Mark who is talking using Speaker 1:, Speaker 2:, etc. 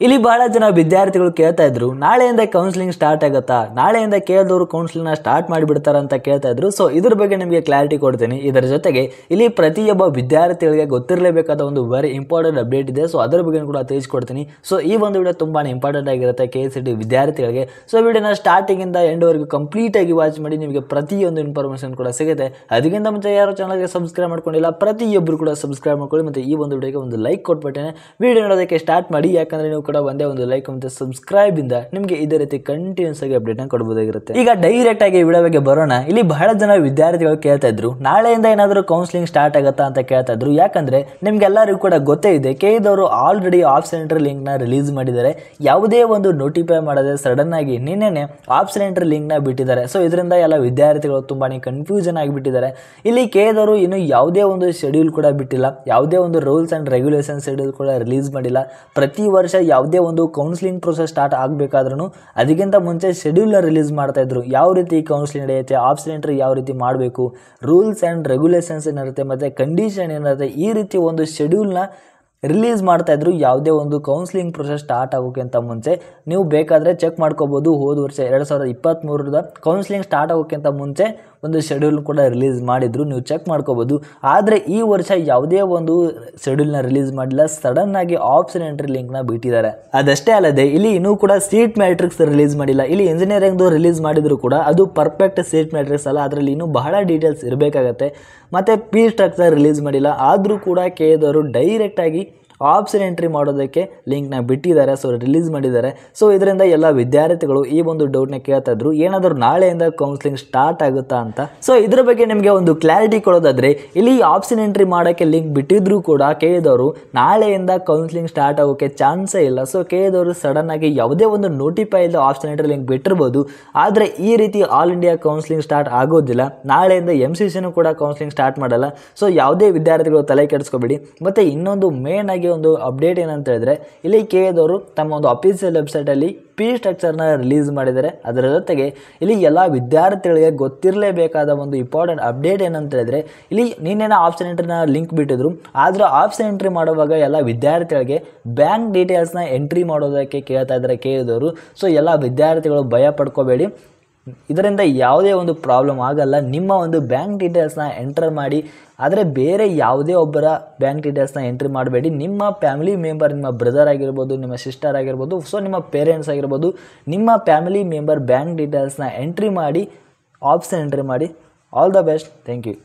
Speaker 1: ಇಲ್ಲಿ ಬಹಳ ಜನ ವಿದ್ಯಾರ್ಥಿಗಳು ಕೇಳ್ತಾ ಇದ್ರು, ನಾಳೆಯಿಂದ ಕೌನ್ಸಿಲಿಂಗ್ ಸ್ಟಾರ್ಟ್ ಆಗುತ್ತಾ, ನಾಳೆಯಿಂದ ಕೇಳಿದವರು ಕೌನ್ಸಿಲಿಂಗ್ ಸ್ಟಾರ್ಟ್ ಮಾಡಿಬಿಡ್ತಾರ ಅಂತ ಕೇಳ್ತಾ ಇದ್ರು. ಸೊ ಇದ್ರ ಬಗ್ಗೆ ನಿಮಗೆ ಕ್ಲಾರಿಟಿ ಕೊಡ್ತೀನಿ. ಇದರ ಜೊತೆಗೆ ಇಲ್ಲಿ ಪ್ರತಿಯೊಬ್ಬ ವಿದ್ಯಾರ್ಥಿಗಳಿಗೆ ಗೊತ್ತಿರಲೇಬೇಕಾದ ಒಂದು ವೆರಿ ಇಂಪಾರ್ಟೆಂಟ್ ಅಪ್ಡೇಟ್ ಇದೆ. ಸೊ ಅದರ ಬಗ್ಗೆ ಕೂಡ ತಿಳಿಸ್ಕೊಡ್ತೀನಿ. ಸೊ ಈ ಒಂದು ವಿಡಿಯೋ ತುಂಬಾನೇ ಇಂಪಾರ್ಟೆಂಟ್ ಆಗಿರುತ್ತೆ KCET ವಿದ್ಯಾರ್ಥಿಗಳಿಗೆ. ಸೊ ವಿಡಿಯೋನ ಸ್ಟಾರ್ಟಿಂಗ್ ಇಂದ ಎಂಡ್ ವರೆಗೂ ಕಂಪ್ಲೀಟ್ ಆಗಿ ವಾಚ್ ಮಾಡಿ, ನಿಮಗೆ ಪ್ರತಿಯೊಂದು ಇನ್ಫಾರ್ಮೇಶನ್ ಕೂಡ ಸಿಗುತ್ತೆ. ಅದಕ್ಕಿಂತ ಮುಂಚೆ ಯಾರು ಚಾನಲ್ಗೆ ಸಬ್ಸ್ಕ್ರೈಬ್ ಮಾಡ್ಕೊಂಡಿಲ್ಲ ಪ್ರತಿಯೊಬ್ಬರು ಕೂಡ ಸಬ್ಸ್ಕ್ರೈಬ್ ಮಾಡ್ಕೊಳ್ಳಿ. ಮತ್ತೆ ಈ ಒಂದು ವಿಡಿಯೋಗೆ ಒಂದು ಲೈಕ್ ಕೊಟ್ಬಿಟ್ಟೇನೆ ವಿಡಿಯೋ ನೋಡೋದಕ್ಕೆ ಸ್ಟಾರ್ಟ್ ಮಾಡಿ. ಯಾಕಂದ್ರೆ ನೀವು ಕೂಡ ಒಂದೇ ಒಂದು ಲೈಕ್ ಮತ್ತೆ ಸಬ್ಸ್ಕ್ರೈಬ್ ಇಂದ ನಿಮಗೆ ಇದೇ ರೀತಿ ಕಂಟಿನ್ಯೂಸ್ ಆಗಿ ಅಪ್ಡೇಟ್ ಕೊಡಬಹುದಾಗಿರುತ್ತೆ. ಈಗ ಡೈರೆಕ್ಟ್ ಆಗಿ ವಿಡಿಯೋ ಬಗ್ಗೆ ಬರೋಣ. ಇಲ್ಲಿ ಬಹಳ ಜನ ವಿದ್ಯಾರ್ಥಿಗಳು ಕೇಳ್ತಾ ಇದ್ರು, ನಾಳೆಯಿಂದ ಏನಾದರೂ ಕೌನ್ಸಿಲಿಂಗ್ ಸ್ಟಾರ್ಟ್ ಆಗುತ್ತಾ ಅಂತ ಕೇಳ್ತಾ ಇದ್ರು. ಯಾಕಂದ್ರೆ ನಿಮ್ಗೆಲ್ಲರಿಗೂ ಕೂಡ ಗೊತ್ತೇ ಇದೆ, KEದವರು ಆಲ್ರೆಡಿ ಆಪ್ಷನ್ ಎಂಟ್ರಿ ಲಿಂಕ್ ನ ರಿಲೀಸ್ ಮಾಡಿದ್ದಾರೆ. ಯಾವುದೇ ಒಂದು ನೋಟಿಫೈ ಮಾಡದೆ ಸಡನ್ ಆಗಿ ನಿನ್ನೆನೆ ಆಪ್ಷನ್ ಎಂಟ್ರಿ ಲಿಂಕ್ ನ ಬಿಟ್ಟಿದ್ದಾರೆ. ಸೊ ಇದರಿಂದ ಎಲ್ಲ ವಿದ್ಯಾರ್ಥಿಗಳು ತುಂಬಾನೇ ಕನ್ಫ್ಯೂಷನ್ ಆಗಿಬಿಟ್ಟಿದ್ದಾರೆ. ಇಲ್ಲಿ KEದವರು ಇನ್ನು ಯಾವುದೇ ಒಂದು ಶೆಡ್ಯೂಲ್ ಕೂಡ ಬಿಟ್ಟಿಲ್ಲ, ಯಾವುದೇ ಒಂದು ರೂಲ್ಸ್ ಅಂಡ್ ರೆಗ್ಯುಲೇಷನ್ ಶೆಡ್ಯೂಲ್ ಕೂಡ ರಿಲೀಸ್ ಮಾಡಿಲ್ಲ. ಪ್ರತಿ ವರ್ಷ ಯಾವುದೇ ಒಂದು ಕೌನ್ಸಿಲಿಂಗ್ ಪ್ರೊಸೆಸ್ ಸ್ಟಾರ್ಟ್ ಆಗಬೇಕಾದ್ರೂ ಅದಕ್ಕಿಂತ ಮುಂಚೆ ಶೆಡ್ಯೂಲ್ನ ರಿಲೀಸ್ ಮಾಡ್ತಾ ಇದ್ರು. ಯಾವ ರೀತಿ ಕೌನ್ಸಿಲಿಂಗ್ ನಡೆಯುತ್ತೆ, ಆಪ್ಷನ್ ಎಂಟ್ರಿ ಯಾವ ರೀತಿ ಮಾಡಬೇಕು, ರೂಲ್ಸ್ ಆ್ಯಂಡ್ ರೆಗ್ಯುಲೇಷನ್ಸ್ ಏನಿರುತ್ತೆ ಮತ್ತು ಕಂಡೀಷನ್ ಏನಿರುತ್ತೆ, ಈ ರೀತಿ ಒಂದು ಶೆಡ್ಯೂಲ್ನ ರಿಲೀಸ್ ಮಾಡ್ತಾ ಇದ್ರು. ಯಾವುದೇ ಒಂದು ಕೌನ್ಸಿಲಿಂಗ್ ಪ್ರೊಸೆಸ್ ಸ್ಟಾರ್ಟ್ ಆಗೋಕ್ಕಿಂತ ಮುಂಚೆ ನೀವು ಬೇಕಾದರೆ ಚೆಕ್ ಮಾಡ್ಕೋಬೋದು. ಹೋದ ವರ್ಷ 2023ರ ಕೌನ್ಸಿಲಿಂಗ್ ಸ್ಟಾರ್ಟ್ ಆಗೋಕ್ಕಿಂತ ಮುಂಚೆ ಒಂದು ಶೆಡ್ಯೂಲ್ ಕೂಡ ರಿಲೀಸ್ ಮಾಡಿದ್ರು, ನೀವು ಚೆಕ್ ಮಾಡ್ಕೋಬೋದು. ಆದರೆ ಈ ವರ್ಷ ಯಾವುದೇ ಒಂದು ಶೆಡ್ಯೂಲ್ನ ರಿಲೀಸ್ ಮಾಡಿಲ್ಲ, ಸಡನ್ ಆಗಿ ಆಪ್ಷನ್ ಎಂಟ್ರಿ ಲಿಂಕ್ನ ಬಿಟ್ಟಿದ್ದಾರೆ. ಅದಷ್ಟೇ ಅಲ್ಲದೆ ಇಲ್ಲಿ ಇನ್ನೂ ಕೂಡ ಸೀಟ್ ಮ್ಯಾಟ್ರಿಕ್ಸ್ ರಿಲೀಸ್ ಮಾಡಿಲ್ಲ. ಇಲ್ಲಿ ಇಂಜಿನಿಯರಿಂಗ್ದು ರಿಲೀಸ್ ಮಾಡಿದ್ರು ಕೂಡ ಅದು ಪರ್ಫೆಕ್ಟ್ ಸೀಟ್ ಮ್ಯಾಟ್ರಿಕ್ಸ್ ಅಲ್ಲ, ಅದರಲ್ಲಿ ಇನ್ನೂ ಬಹಳ ಡೀಟೇಲ್ಸ್ ಇರಬೇಕಾಗತ್ತೆ. ಮತ್ತು ಪಿ ಸ್ಟ್ರಕ್ಚರ್ ರಿಲೀಸ್ ಮಾಡಿಲ್ಲ. ಆದರೂ ಕೂಡ KEದವರು ಡೈರೆಕ್ಟಾಗಿ ಆಪ್ಷನ್ ಎಂಟ್ರಿ ಮಾಡೋದಕ್ಕೆ ಲಿಂಕ್ನ ಬಿಟ್ಟಿದ್ದಾರೆ. ಸೊ ರಿಲೀಸ್ ಮಾಡಿದ್ದಾರೆ. ಸೊ ಇದರಿಂದ ಎಲ್ಲ ವಿದ್ಯಾರ್ಥಿಗಳು ಈ ಒಂದು ಡೌಟ್ನ ಕೇಳ್ತಾ ಇದ್ರು, ಏನಾದರೂ ನಾಳೆಯಿಂದ ಕೌನ್ಸಿಲಿಂಗ್ ಸ್ಟಾರ್ಟ್ ಆಗುತ್ತಾ ಅಂತ. ಸೊ ಇದ್ರ ಬಗ್ಗೆ ನಿಮಗೆ ಒಂದು ಕ್ಲಾರಿಟಿ ಕೊಡೋದಾದ್ರೆ, ಇಲ್ಲಿ ಆಪ್ಷನ್ ಎಂಟ್ರಿ ಮಾಡೋಕ್ಕೆ ಲಿಂಕ್ ಬಿಟ್ಟಿದ್ರು ಕೂಡ KEದವರು ನಾಳೆಯಿಂದ ಕೌನ್ಸಿಲಿಂಗ್ ಸ್ಟಾರ್ಟ್ ಆಗೋಕ್ಕೆ ಚಾನ್ಸೇ ಇಲ್ಲ. ಸೊ KEದವರು ಸಡನ್ ಆಗಿ ಯಾವುದೇ ಒಂದು ನೋಟಿಫೈ ಇಲ್ಲ ಆಪ್ಷನ್ ಎಂಟ್ರಿ ಲಿಂಕ್ ಬಿಟ್ಟಿರ್ಬೋದು, ಆದರೆ ಈ ರೀತಿ ಆಲ್ ಇಂಡಿಯಾ ಕೌನ್ಸಿಲಿಂಗ್ ಸ್ಟಾರ್ಟ್ ಆಗೋದಿಲ್ಲ. ನಾಳೆಯಿಂದ MCCನೂ ಕೂಡ ಕೌನ್ಸಿಲಿಂಗ್ ಸ್ಟಾರ್ಟ್ ಮಾಡಲ್ಲ. ಸೊ ಯಾವುದೇ ವಿದ್ಯಾರ್ಥಿಗಳು ತಲೆ ಕೆಡಿಸ್ಕೋಬೇಡಿ. ಮತ್ತು ಇನ್ನೊಂದು ಮೇನ್ ಆಗಿ ಒಂದು ಅಪ್ಡೇಟ್ ಏನಂತ ಹೇಳಿದ್ರೆ, ಇಲ್ಲಿ KEದವರು ತಮ್ಮ ಒಂದು ಅಫಿಷಿಯಲ್ ವೆಬ್ಸೈಟಲ್ಲಿ ಪಿ ಸ್ಟ್ರಕ್ಚರ್ನ ರಿಲೀಸ್ ಮಾಡಿದ್ದಾರೆ. ಅದರ ಜೊತೆಗೆ ಇಲ್ಲಿ ಎಲ್ಲ ವಿದ್ಯಾರ್ಥಿಗಳಿಗೆ ಗೊತ್ತಿರಲೇಬೇಕಾದ ಒಂದು ಇಂಪಾರ್ಟೆಂಟ್ ಅಪ್ಡೇಟ್ ಏನಂತ ಹೇಳಿದ್ರೆ, ಇಲ್ಲಿ ನಿನ್ನೆನ ಆಪ್ಷನ್ ಎಂಟ್ರಿನ ಲಿಂಕ್ ಬಿಟ್ಟಿದ್ರು. ಆದರೆ ಆಪ್ಷನ್ ಎಂಟ್ರಿ ಮಾಡುವಾಗ ಎಲ್ಲ ವಿದ್ಯಾರ್ಥಿಗಳಿಗೆ ಬ್ಯಾಂಕ್ ಡೀಟೇಲ್ಸ್ನ ಎಂಟ್ರಿ ಮಾಡೋದಕ್ಕೆ ಕೇಳ್ತಾ ಇದ್ದಾರೆ KEದವರು. ಸೊ ಎಲ್ಲ ವಿದ್ಯಾರ್ಥಿಗಳು ಭಯ ಪಡ್ಕೋಬೇಡಿ, ಇದರಿಂದ ಯಾವುದೇ ಒಂದು ಪ್ರಾಬ್ಲಮ್ ಆಗಲ್ಲ. ನಿಮ್ಮ ಒಂದು ಬ್ಯಾಂಕ್ ಡೀಟೇಲ್ಸ್ನ ಎಂಟರ್ ಮಾಡಿ, ಆದರೆ ಬೇರೆ ಯಾವುದೇ ಒಬ್ಬರ ಬ್ಯಾಂಕ್ ಡೀಟೇಲ್ಸ್ನ ಎಂಟ್ರಿ ಮಾಡಬೇಡಿ. ನಿಮ್ಮ ಫ್ಯಾಮಿಲಿ ಮೆಂಬರ್, ನಿಮ್ಮ ಬ್ರದರ್ ಆಗಿರ್ಬೋದು, ನಿಮ್ಮ ಸಿಸ್ಟರ್ ಆಗಿರ್ಬೋದು, ಸೊ ನಿಮ್ಮ ಪೇರೆಂಟ್ಸ್ ಆಗಿರ್ಬೋದು, ನಿಮ್ಮ ಫ್ಯಾಮಿಲಿ ಮೆಂಬರ್ ಬ್ಯಾಂಕ್ ಡೀಟೇಲ್ಸ್ನ ಎಂಟ್ರಿ ಮಾಡಿ ಆಪ್ಷನ್ ಎಂಟ್ರಿ ಮಾಡಿ. All the best. Thank you.